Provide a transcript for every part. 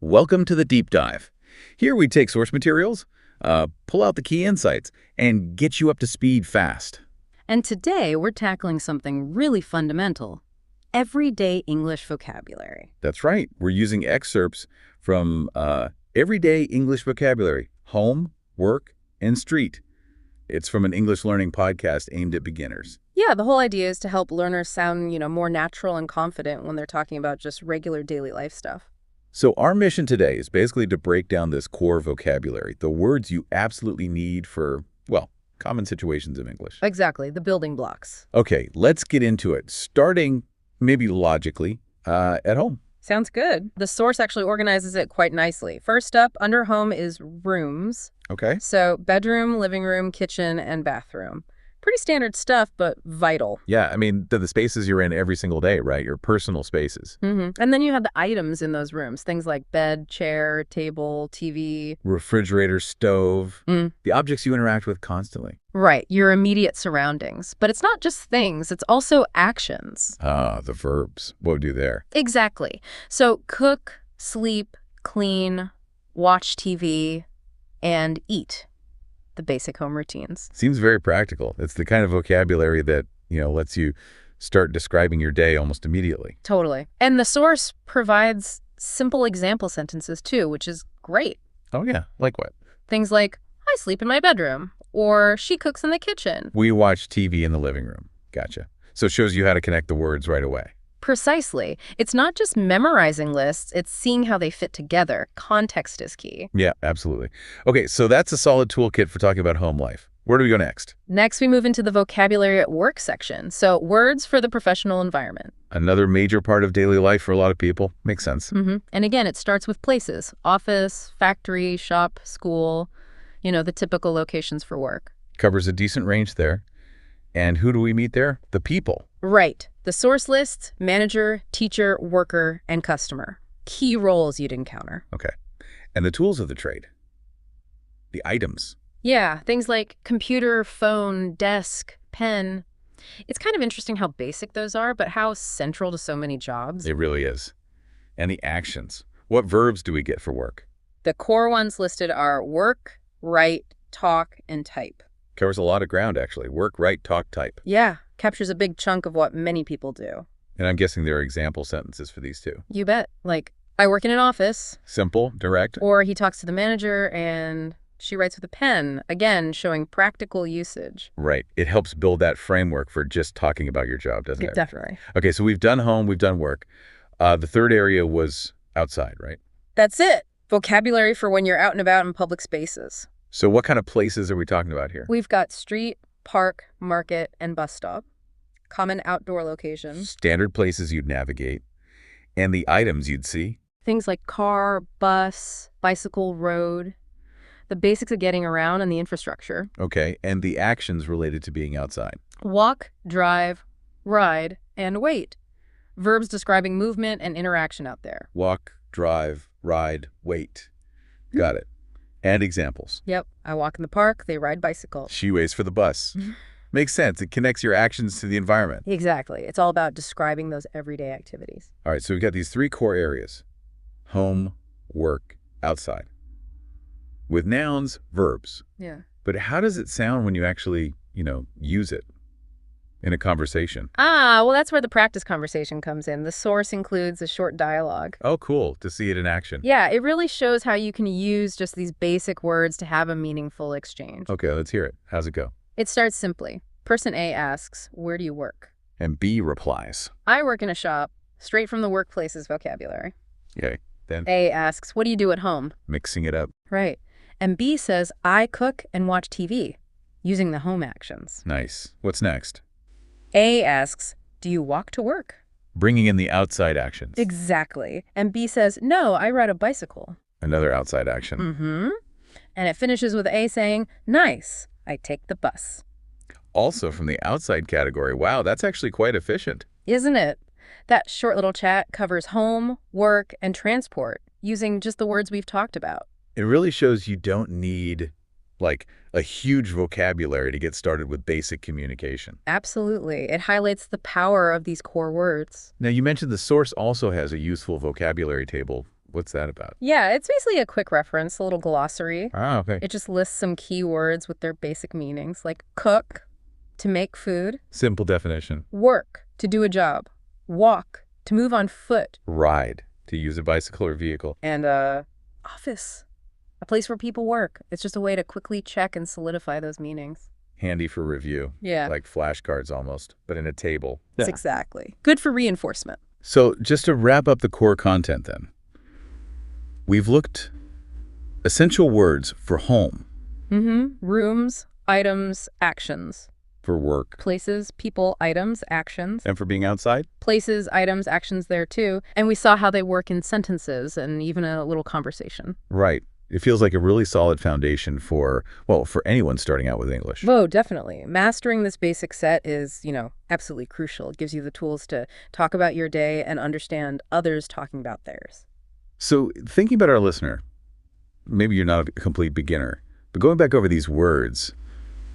Welcome to the Deep Dive. Here we take source materials, pull out the key insights, and get you up to speed fast. And today we're tackling something really fundamental: everyday English vocabulary. That's right. We're using excerpts from everyday English vocabulary, home, work, and street. It's from an English learning podcast aimed at beginners. Yeah, the whole idea is to help learners sound, more natural and confident when they're talking about just regular daily life stuff. So our mission today is basically to break down this core vocabulary, the words you absolutely need for, well, common situations of English. Exactly, the building blocks. Okay, let's get into it, starting maybe logically at home. Sounds good. The source actually organizes it quite nicely. First up, under home is rooms. Okay. So bedroom, living room, kitchen, and bathroom. Pretty standard stuff, but vital. Yeah, I mean, the spaces you're in every single day, right? Your personal spaces. Mm-hmm. And then you have the items in those rooms, things like bed, chair, table, TV. Refrigerator, stove, the objects you interact with constantly. Right, your immediate surroundings. But it's not just things, it's also actions. Ah, the verbs. What would you do there? Exactly. So cook, sleep, clean, watch TV, and eat. The basic home routines. Seems very practical. It's the kind of vocabulary that, lets you start describing your day almost immediately. Totally. And the source provides simple example sentences too, which is great. Oh yeah, like what? Things like, I sleep in my bedroom, or she cooks in the kitchen. We watch TV in the living room. Gotcha. So it shows you how to connect the words right away. Precisely. It's not just memorizing lists, it's seeing how they fit together. Context is key. Yeah, absolutely. Okay, so that's a solid toolkit for talking about home life. Where do we go next? Next, we move into the vocabulary at work section. So words for the professional environment. Another major part of daily life for a lot of people. Makes sense. Mm-hmm. And again, it starts with places: office, factory, shop, school, the typical locations for work. Covers a decent range there. And who do we meet there? The people. Right. The source lists: manager, teacher, worker, and customer. Key roles you'd encounter. Okay. And the tools of the trade. The items. Yeah, things like computer, phone, desk, pen. It's kind of interesting how basic those are, but how central to so many jobs. It really is. And the actions. What verbs do we get for work? The core ones listed are work, write, talk, and type. Covers a lot of ground, actually. Work, write, talk, type. Yeah, captures a big chunk of what many people do. And I'm guessing there are example sentences for these too. You bet. Like, I work in an office. Simple, direct. Or he talks to the manager and she writes with a pen, again, showing practical usage. Right. It helps build that framework for just talking about your job, doesn't it? Definitely. Okay, so we've done home, we've done work. The third area was outside, right? That's it. Vocabulary for when you're out and about in public spaces. So what kind of places are we talking about here? We've got street, park, market, and bus stop. Common outdoor locations. Standard places you'd navigate. And the items you'd see. Things like car, bus, bicycle, road. The basics of getting around and the infrastructure. Okay, and the actions related to being outside. Walk, drive, ride, and wait. Verbs describing movement and interaction out there. Walk, drive, ride, wait. Got it. And examples. Yep. I walk in the park, they ride bicycle. She waits for the bus. Makes sense. It connects your actions to the environment. Exactly. It's all about describing those everyday activities. All right, so we've got these three core areas: home, work, outside. With nouns, verbs. Yeah. But how does it sound when you actually, use it in a conversation? Well, that's where the practice conversation comes in. The source includes a short dialogue. Oh, cool. To see it in action. Yeah, it really shows how you can use just these basic words to have a meaningful exchange. Okay, let's hear it. How's it go? It starts simply. Person A asks, where do you work? And B replies. I work in a shop, straight from the workplace's vocabulary. Okay, then A asks, what do you do at home? mixing it up. Right. And B says, I cook and watch TV, using the home actions. Nice. What's next? A asks, do you walk to work? Bringing in the outside actions. Exactly. And B says, no, I ride a bicycle. Another outside action. Mm-hmm. And it finishes with A saying, nice, I take the bus. Also from the outside category. Wow, that's actually quite efficient. Isn't it? That short little chat covers home, work, and transport, using just the words we've talked about. It really shows you don't need, like, a huge vocabulary to get started with basic communication. Absolutely. It highlights the power of these core words. Now, you mentioned the source also has a useful vocabulary table What's that about? Yeah, it's basically a quick reference, a little glossary. Ah, okay. It just lists some key words with their basic meanings, like cook, to make food. Simple definition. Work, to do a job. Walk, to move on foot. Ride, to use a bicycle or vehicle. And office, a place where people work. It's just a way to quickly check and solidify those meanings. Handy for review. Yeah. Like flashcards almost, but in a table. That's exactly. Good for reinforcement. So just to wrap up the core content then, we've looked essential words for home. Rooms, items, actions. For work. Places, people, items, actions. And for being outside? Places, items, actions there too. And we saw how they work in sentences and even a little conversation. Right. It feels like a really solid foundation for anyone starting out with English. Oh, definitely. Mastering this basic set is, absolutely crucial. It gives you the tools to talk about your day and understand others talking about theirs. So thinking about our listener, maybe you're not a complete beginner, but going back over these words,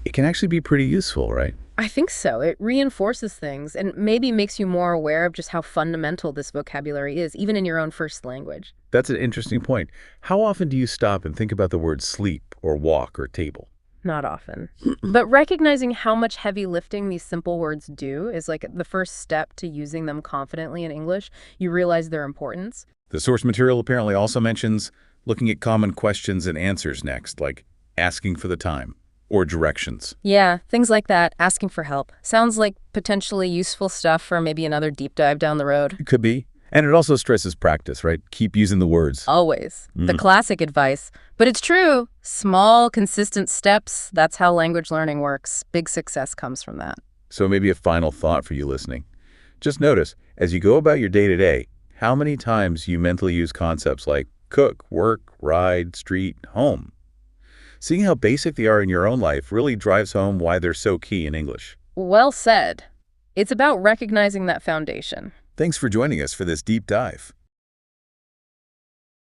it can actually be pretty useful, right? I think so. It reinforces things and maybe makes you more aware of just how fundamental this vocabulary is, even in your own first language. That's an interesting point. How often do you stop and think about the words sleep or walk or table? Not often. But recognizing how much heavy lifting these simple words do is like the first step to using them confidently in English. You realize their importance. The source material apparently also mentions looking at common questions and answers next, like asking for the time. Or directions. Yeah, things like that. Asking for help. Sounds like potentially useful stuff for maybe another deep dive down the road. It could be. And it also stresses practice, right? Keep using the words. Always. The classic advice. But it's true. Small, consistent steps. That's how language learning works. Big success comes from that. So maybe a final thought for you listening. Just notice, as you go about your day-to-day, how many times you mentally use concepts like cook, work, ride, street, home. Seeing how basic they are in your own life really drives home why they're so key in English. Well said. It's about recognizing that foundation. Thanks for joining us for this deep dive.